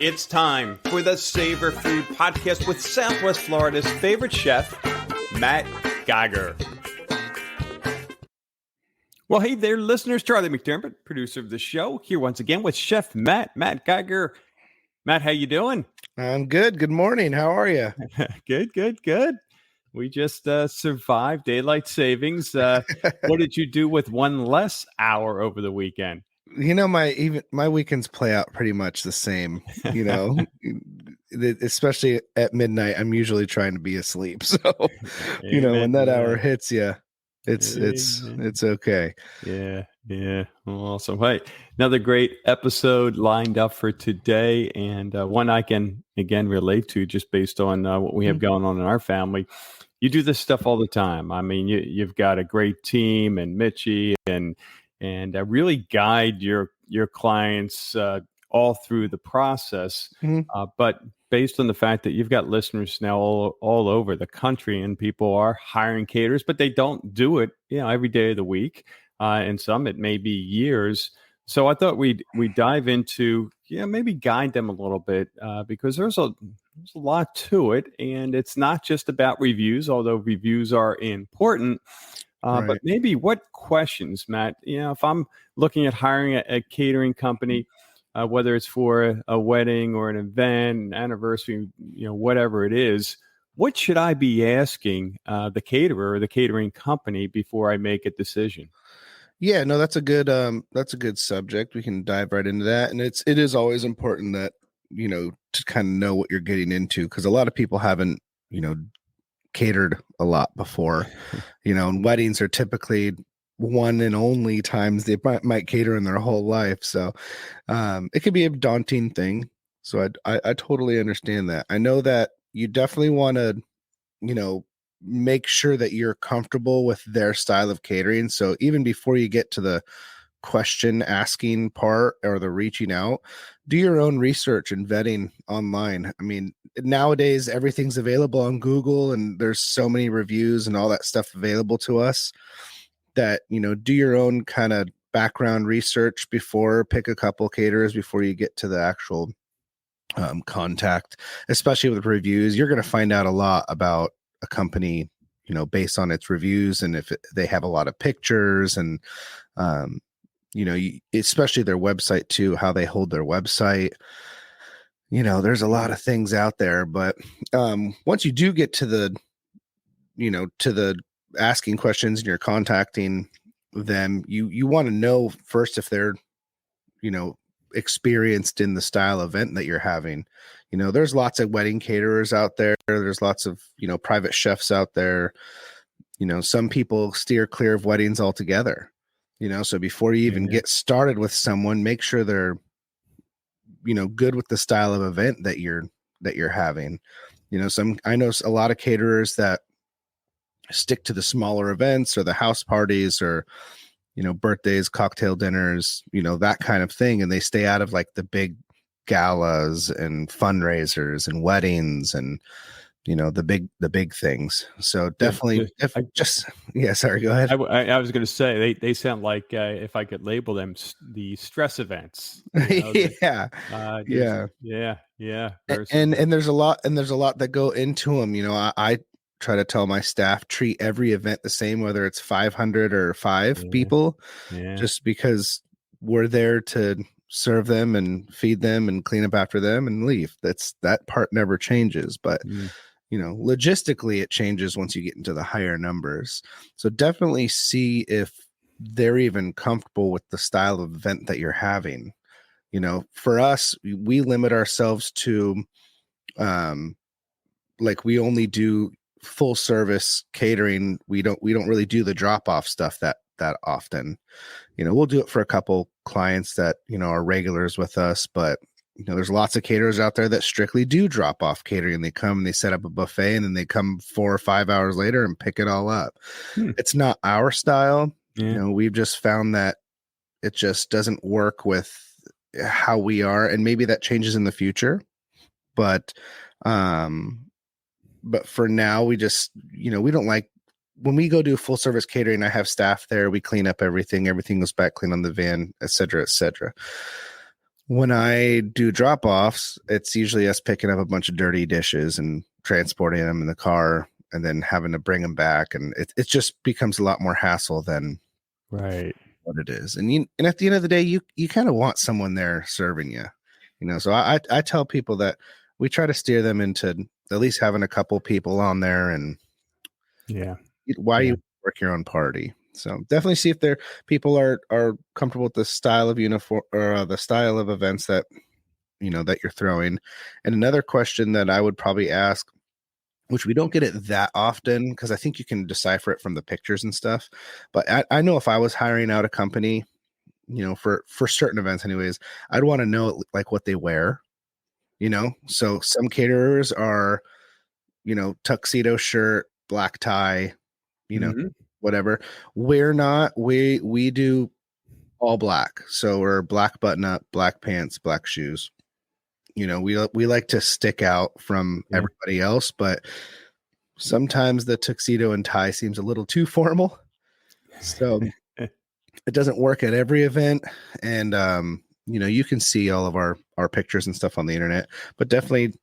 It's time for the Savour Food Podcast with Southwest Florida's favorite chef, Matt Geiger. Well, hey there, listeners. Charlie McDermott, producer of the show, here once again with Chef Matt Geiger. Matt, how you doing? I'm good. Good morning. How are you? Good. We just survived daylight savings. What did you do with one less hour over the weekend? You know, my weekends play out pretty much the same, you know, especially at midnight. I'm usually trying to be asleep. So, you know, when that hour hits you, it's okay. Yeah. Awesome. Hey, another great episode lined up for today, and one I can again relate to just based on what we have going on in our family. You do this stuff all the time. I mean, you've got a great team and Mitchie and really guide your clients all through the process. But based on the fact that you've got listeners now all over the country, and people are hiring caterers, but they don't do it, every day of the week. And some it may be years. So I thought we'd dive into, maybe guide them a little bit because there's a lot to it, and it's not just about reviews, although reviews are important. Right. But maybe what questions, Matt, if I'm looking at hiring a catering company, whether it's for a wedding or an event, an anniversary, whatever it is, what should I be asking the caterer or the catering company before I make a decision? Yeah, no, that's a good subject. We can dive right into that. And it is always important that, to kind of know what you're getting into, because a lot of people haven't, catered a lot before, and weddings are typically one and only times they might cater in their whole life. So it could be a daunting thing. So I totally understand that. I know that you definitely want to, make sure that you're comfortable with their style of catering. So even before you get to the question asking part or the reaching out, do your own research and vetting online. I mean, nowadays everything's available on Google, and there's so many reviews and all that stuff available to us that, do your own kind of background research before, pick a couple caterers before you get to the actual contact. Especially with reviews, you're going to find out a lot about a company, based on its reviews, and if they have a lot of pictures and especially their website too, how they hold their website. There's a lot of things out there, but once you do get to the asking questions and you're contacting them, you want to know first if they're, experienced in the style event that you're having. There's lots of wedding caterers out there. There's lots of, private chefs out there. Some people steer clear of weddings altogether. So before you even get started with someone, make sure they're, good with the style of event that you're having. I know a lot of caterers that stick to the smaller events or the house parties or, birthdays, cocktail dinners, that kind of thing. And they stay out of like the big galas and fundraisers and weddings and, the big things. So definitely, sorry, go ahead. I was going to say they sound like if I could label them the stress events. Yeah. And there's a lot that go into them. I try to tell my staff, treat every event the same, whether it's 500 or 5 people, just because we're there to serve them and feed them and clean up after them and leave. That part never changes, but logistically it changes once you get into the higher numbers. So definitely see if they're even comfortable with the style of event that you're having. For us, we limit ourselves to, we only do full service catering. We don't really do the drop off stuff that often. We'll do it for a couple clients that, are regulars with us, but there's lots of caterers out there that strictly do drop off catering. They come and they set up a buffet and then they come 4 or 5 hours later and pick it all up. It's not our style. We've just found that it just doesn't work with how we are, and maybe that changes in the future. But for now, we just, we don't like when we go do full service catering. I have staff there. We clean up everything. Everything goes back clean on the van, et cetera, et cetera. When I do drop offs, it's usually us picking up a bunch of dirty dishes and transporting them in the car and then having to bring them back. And it just becomes a lot more hassle than Right. what it is. And at the end of the day, you kind of want someone there serving you, So I tell people that we try to steer them into at least having a couple people on there, and Yeah. why Yeah. you work your own party. So definitely see if people are comfortable with the style of uniform or the style of events that that you're throwing. And another question that I would probably ask, which we don't get it that often because I think you can decipher it from the pictures and stuff. But I know if I was hiring out a company, for certain events anyways, I'd want to know like what they wear, So some caterers are, tuxedo shirt, black tie, you know, Hmm. whatever. We're not, we do all black. So we're black button up, black pants, black shoes. We like to stick out from Yeah. everybody else, but sometimes the tuxedo and tie seems a little too formal. So it doesn't work at every event. And you can see all of our pictures and stuff on the internet, but definitely,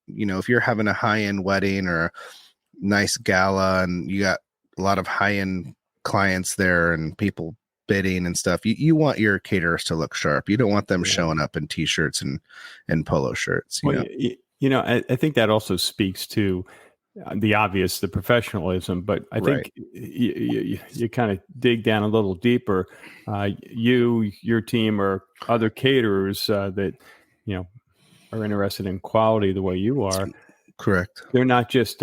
if you're having a high-end wedding or a nice gala and you got a lot of high-end clients there and people bidding and stuff, you want your caterers to look sharp. You don't want them Yeah. showing up in t-shirts and polo shirts, Well, I think that also speaks to the obvious, the professionalism, but I Right. think you kind of dig down a little deeper. Your team, or other caterers that you know are interested in quality the way you are. Correct. They're not just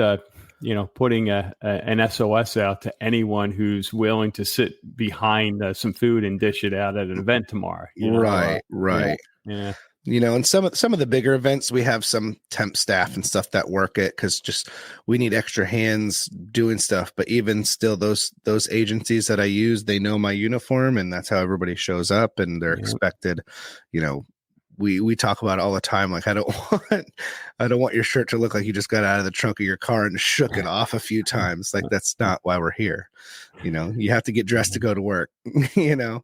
putting an SOS out to anyone who's willing to sit behind some food and dish it out at an event tomorrow. Right. Yeah, Right. yeah, And some of the bigger events, we have some temp staff and stuff that work it because just we need extra hands doing stuff. But even still, those agencies that I use, they know my uniform, and that's how everybody shows up, and they're yeah. expected. You know, we talk about it all the time. Like I don't want your shirt to look like you just got out of the trunk of your car and shook it off a few times. Like that's not why we're here. You have to get dressed to go to work. you know.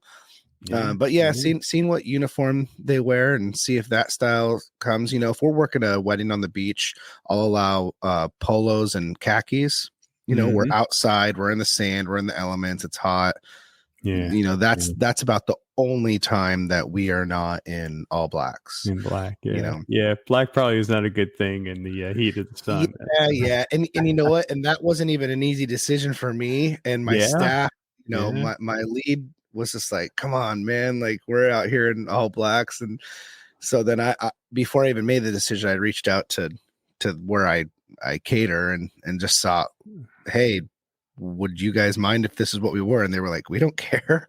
Yeah, But yeah, yeah. seeing what uniform they wear and see if that style comes. If we're working a wedding on the beach, I'll allow polos and khakis. We're Mhm. outside, we're in the sand, we're in the elements, it's hot. Yeah, yeah. That's about the only time that we are not in all blacks. In black, You yeah, know, yeah. Black probably is not a good thing in the heat of the yeah, sun. That's, yeah, and you know what? And that wasn't even an easy decision for me and my yeah, staff. yeah, My lead was just like, "Come on, man! Like we're out here in all blacks." And so then I before I even made the decision, I reached out to where I cater and just saw, hey, would you guys mind if this is what we were? And they were like, we don't care.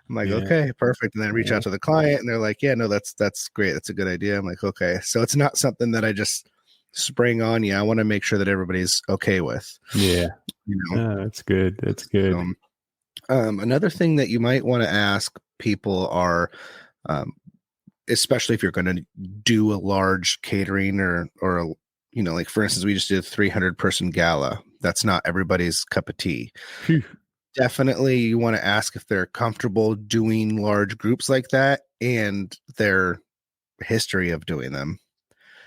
I'm like, yeah, okay, perfect. And then I reach yeah, out to the client and they're like, yeah, no, that's great. That's a good idea. I'm like, okay. So it's not something that I just spring on you. I want to make sure that everybody's okay with, yeah. you know. That's good. That's good. So, another thing that you might want to ask people are, um, especially if you're going to do a large catering or like for instance, we just did a 300-person gala. That's not everybody's cup of tea. Phew. Definitely you want to ask if they're comfortable doing large groups like that and their history of doing them.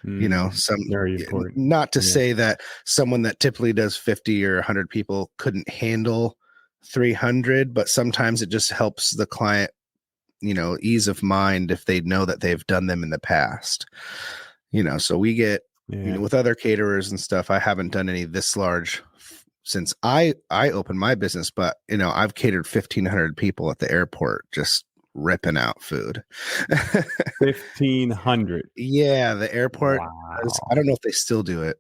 Mm, Some, very important. not to Yeah, say that someone that typically does 50 or 100 people couldn't handle 300, but sometimes it just helps the client, ease of mind if they know that they've done them in the past. So we get, yeah. with other caterers and stuff, I haven't done any this large since I opened my business, but I've catered 1,500 people at the airport, just ripping out food. 1,500. Yeah, the airport I Wow. don't know if they still do it,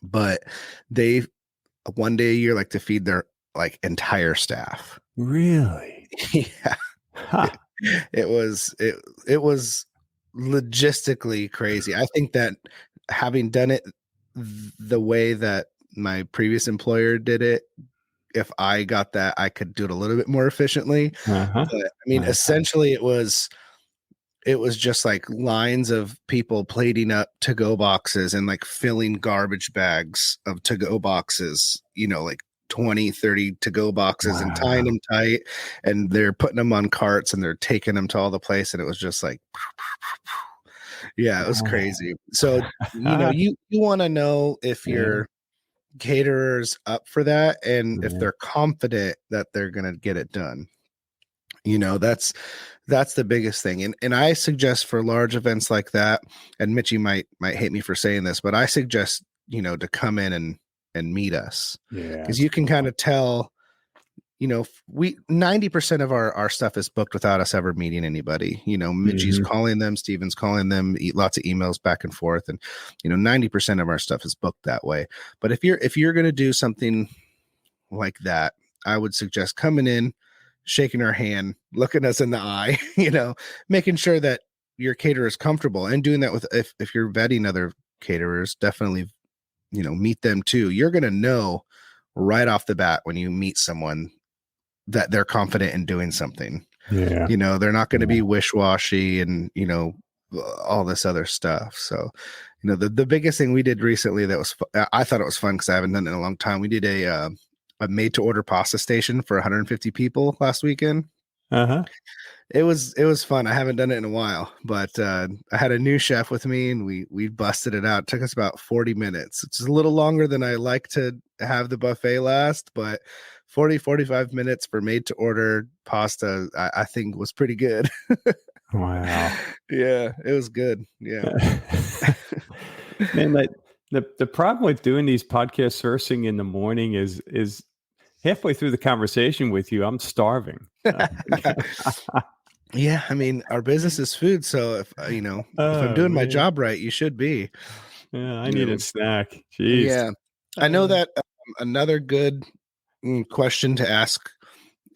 but they one day a year like to feed their like entire staff. Really? Yeah, Ha. it was logistically crazy. I think that having done it the way that my previous employer did it, if I got that, I could do it a little bit more efficiently. Uh-huh. But I mean, Uh-huh. essentially, it was just like lines of people plating up to-go boxes and like filling garbage bags of to-go boxes, like 20, 30 to go boxes and tying Wow. them tight, and they're putting them on carts and they're taking them to all the place. And it was just like, yeah, it was crazy. So, you want to know if Yeah. your caterer's up for that and if Yeah. they're confident that they're going to get it done. That's the biggest thing. And I suggest for large events like that, and Mitchie might hate me for saying this, but I suggest, to come in and meet us, Yeah. because you can kind of tell, we 90% of our stuff is booked without us ever meeting anybody. Mitchie's Mhm. calling them, Steven's calling them, lots of emails back and forth. And 90% of our stuff is booked that way. But if you're going to do something like that, I would suggest coming in, shaking our hand, looking us in the eye, making sure that your caterer is comfortable, and doing that with, if you're vetting other caterers, definitely, meet them too. You're going to know right off the bat when you meet someone that they're confident in doing something. Yeah. They're not going to Yeah. be wish-washy and, all this other stuff. So, the biggest thing we did recently that was, I thought it was fun because I haven't done it in a long time. We did a made to order pasta station for 150 people last weekend. Uh-huh. It was fun. I haven't done it in a while, but I had a new chef with me, and we busted it out. It took us about 40 minutes. It's a little longer than I like to have the buffet last, but 45 minutes for made to order pasta, I think was pretty good. Wow. Yeah, it was good. Yeah. Man, the problem with doing these podcasts first thing in the morning is halfway through the conversation with you, I'm starving. Yeah, I mean, our business is food, so if I'm Oh doing my man. job right, you should be. Yeah, I You need a know, snack. Jeez. yeah. I know Uh, that another good question to ask,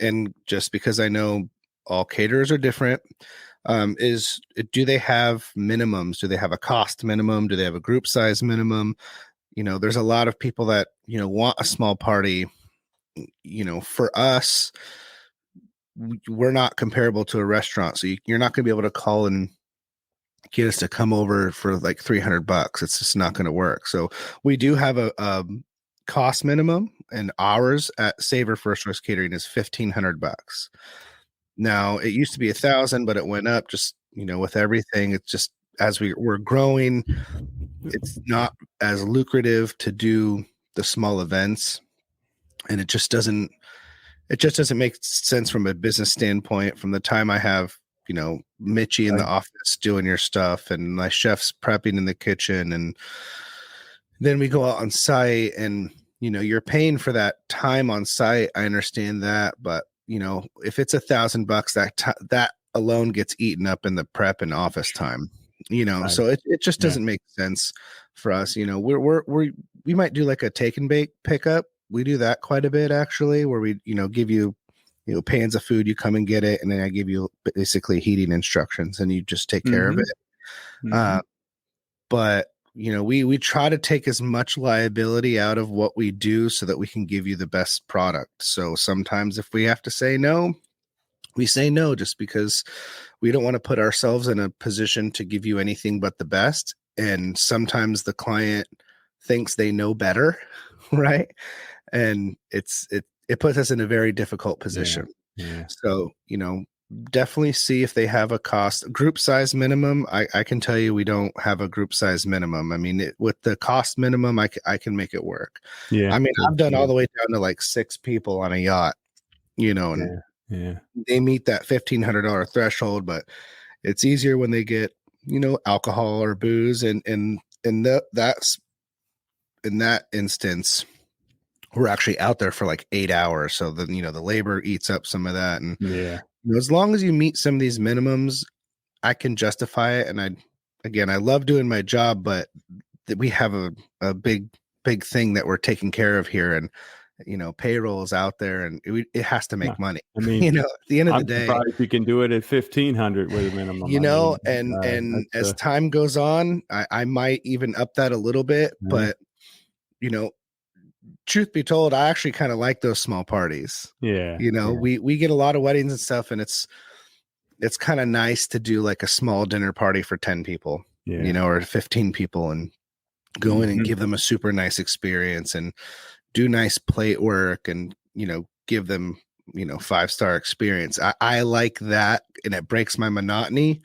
and just because I know all caterers are different, is, do they have minimums? Do they have a cost minimum? Do they have a group size minimum? There's a lot of people that want a small party. For us, we're not comparable to a restaurant, so you're not going to be able to call and get us to come over for like $300. It's just not going to work. So we do have a cost minimum, and ours at Savour First Choice Catering is $1,500. Now it used to be 1,000, but it went up just with everything. It's just, as we're growing, it's not as lucrative to do the small events, and it just doesn't make sense from a business standpoint. From the time I have, Mitchie in the right. office doing your stuff, and my chef's prepping in the kitchen, and then we go out on site, and, you're paying for that time on site. I understand that. But, if it's $1,000, that alone gets eaten up in the prep and office time, Right. so it just Yeah. doesn't make sense for us. We might do like a take and bake pickup. We do that quite a bit, actually, where we, give you, pans of food, you come and get it, and then I give you basically heating instructions, and you just take care of Mm-hmm. it. Mm-hmm. Uh, but we try to take as much liability out of what we do so that we can give you the best product. So sometimes if we have to say no, we say no, just because we don't want to put ourselves in a position to give you anything but the best. And sometimes the client thinks they know better, right? And it puts us in a very difficult Yeah. position. Yeah. So, definitely see if they have a cost group size minimum. I can tell you we don't have a group size minimum. I mean, with the cost minimum, I can make it work. Yeah. I mean, Good. I've done all Yeah. the way down to like 6 people on a yacht, and Yeah. Yeah. they meet that $1,500 threshold, but it's easier when they get, alcohol or booze. That's in that instance, we're actually out there for like 8 hours. So then, the labor eats up some of that. And Yeah. as long as you meet some of these minimums, I can justify it. And I love doing my job, but we have a big thing that we're taking care of here. And, payroll is out there, and it has to Yeah. make money. I mean, At the end of the I'm day, surprised you can do it at 1,500 with a minimum. I mean, and that's as time goes on, I might even up that a little bit. yeah. But, you know, truth be told, I actually kind of like those small parties. Yeah. Yeah. We get a lot of weddings and stuff, and it's kind of nice to do like a small dinner party for 10 people, Yeah. or 15 people, and go in and Mhm. give them a super nice experience. And, do nice plate work and, give them, 5-star experience. I like that, and it breaks my monotony.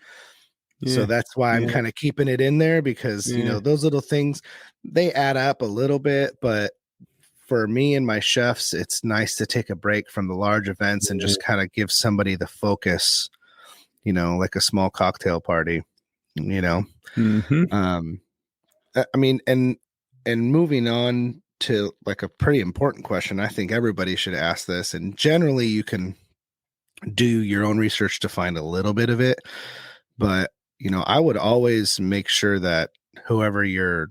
So Yeah. that's why I'm Yeah. kind of keeping it in there because, Yeah. those little things, they add up a little bit, but for me and my chefs, it's nice to take a break from the large events and Yeah. just kind of give somebody the focus, like a small cocktail party, you know. Mm-hmm. Um I mean, and moving on to like a pretty important question, I think everybody should ask this, and generally you can do your own research to find a little bit of it, but I would always make sure that whoever you're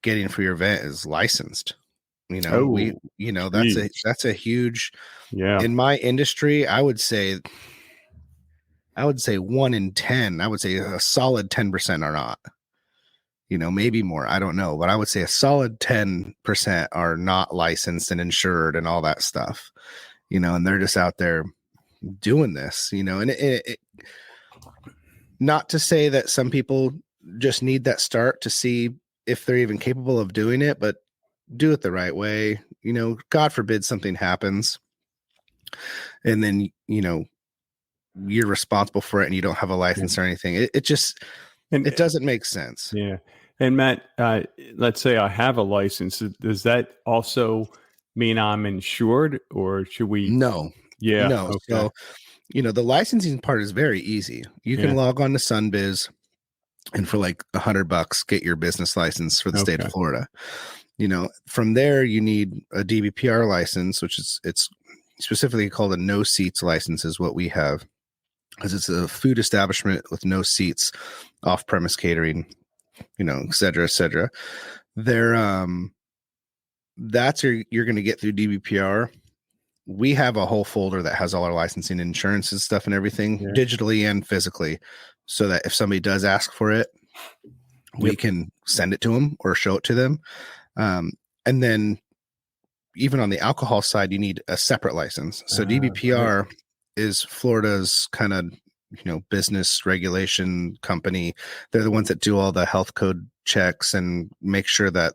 getting for your event is licensed. We Oh, geez. that's a huge, Yeah. in my industry, I would say 1 in 10, I would say a solid 10% are not. Maybe more. I don't know, but I would say a solid 10% are not licensed and insured and all that stuff. And they're just out there doing this. And not to say that some people just need that start to see if they're even capable of doing it, but do it the right way. God forbid something happens, and then you're responsible for it, and you don't have a Yeah. license or anything. It just And it doesn't make sense. yeah. And Matt, let's say I have a license. Does that also mean I'm insured, or should we? No, Yeah. no. Okay. So the licensing part is very easy. You can Yeah. log on to Sunbiz and for like $100 get your business license for the state of Okay. Florida. From there you need a DBPR license, which it's specifically called a no seats license, is what we have, because it's a food establishment with no seats, off premise catering, et cetera, et cetera. There, that's you're going to get through DBPR. We have a whole folder that has all our licensing, insurance and stuff and everything, Yeah. digitally and physically, so that if somebody does ask for it, we Yep. can send it to them or show it to them. And then even on the alcohol side, you need a separate license. So Right. DBPR is Florida's kind of, business regulation company. They're the ones that do all the health code checks and make sure that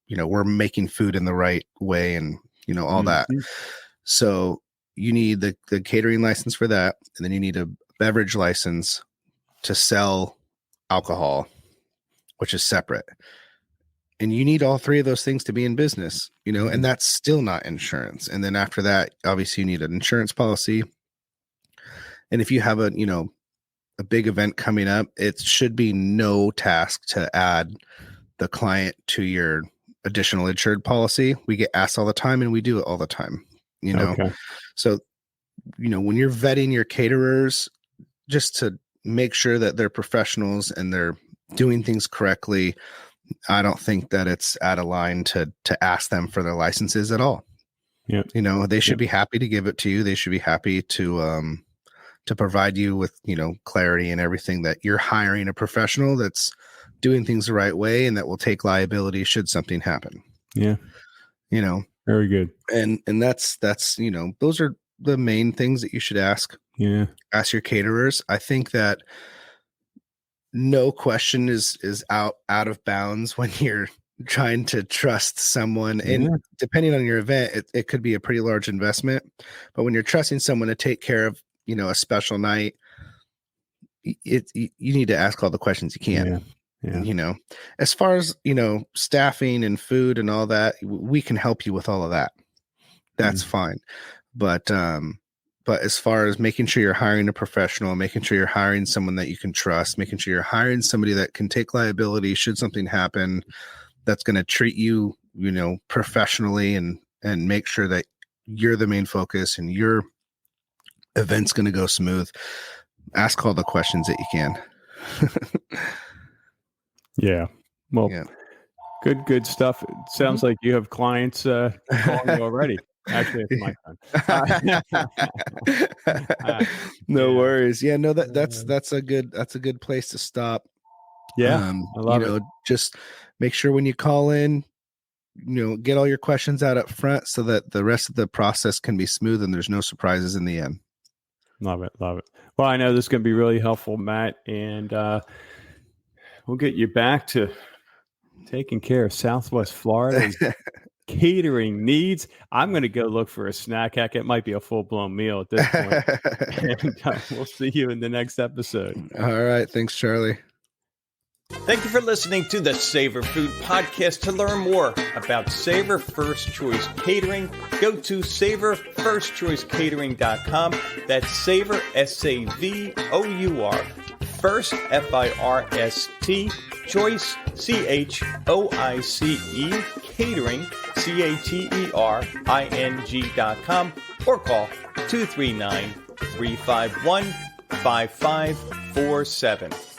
we're making food in the right way, and, all that. Mm-hmm. So you need the catering license for that. And then you need a beverage license to sell alcohol, which is separate. And you need all three of those things to be in business, and that's still not insurance. And then after that, obviously you need an insurance policy. And if you have a big event coming up, it should be no task to add the client to your additional insured policy. We get asked all the time, and we do it all the time, Okay. So, when you're vetting your caterers, just to make sure that they're professionals and they're doing things correctly, I don't think that it's out of line to ask them for their licenses at all. Yeah. They should Yep. be happy to give it to you. They should be happy to provide you with, clarity and everything, that you're hiring a professional that's doing things the right way and that will take liability should something happen. Yeah. Very good. And that's those are the main things that you should ask Yeah. your caterers. I think that no question is out of bounds when you're trying to trust someone. And Yeah. depending on your event, it could be a pretty large investment, but when you're trusting someone to take care of a special night, you need to ask all the questions you can. Yeah. Yeah. As far as staffing and food and all that, we can help you with all of that. That's fine. But as far as making sure you're hiring a professional, making sure you're hiring someone that you can trust, making sure you're hiring somebody that can take liability should something happen, that's going to treat you, professionally, and make sure that you're the main focus and your event's going to go smooth. Ask all the questions that you can. Yeah. Well, Yeah. good stuff. It sounds like you have clients calling you already. Actually, it's my turn. No Yeah. worries. Yeah, no, that's a good place to stop. Yeah. I love it. Just make sure when you call in, get all your questions out up front so that the rest of the process can be smooth and there's no surprises in the end. Love it. Love it. Well, I know this is going to be really helpful, Matt, and we'll get you back to taking care of Southwest Florida's catering needs. I'm going to go look for a snack. Heck, it might be a full-blown meal at this point. And we'll see you in the next episode. All right. Thanks, Charlie. Thank you for listening to the Savour Food Podcast. To learn more about Savour First Choice Catering, go to SavourFirstChoiceCatering.com. That's Savour, S-A-V-O-U-R, First, F-I-R-S-T, Choice, C-H-O-I-C-E, Catering, C-A-T-E-R-I-N-G.com, or call 239-351-5547.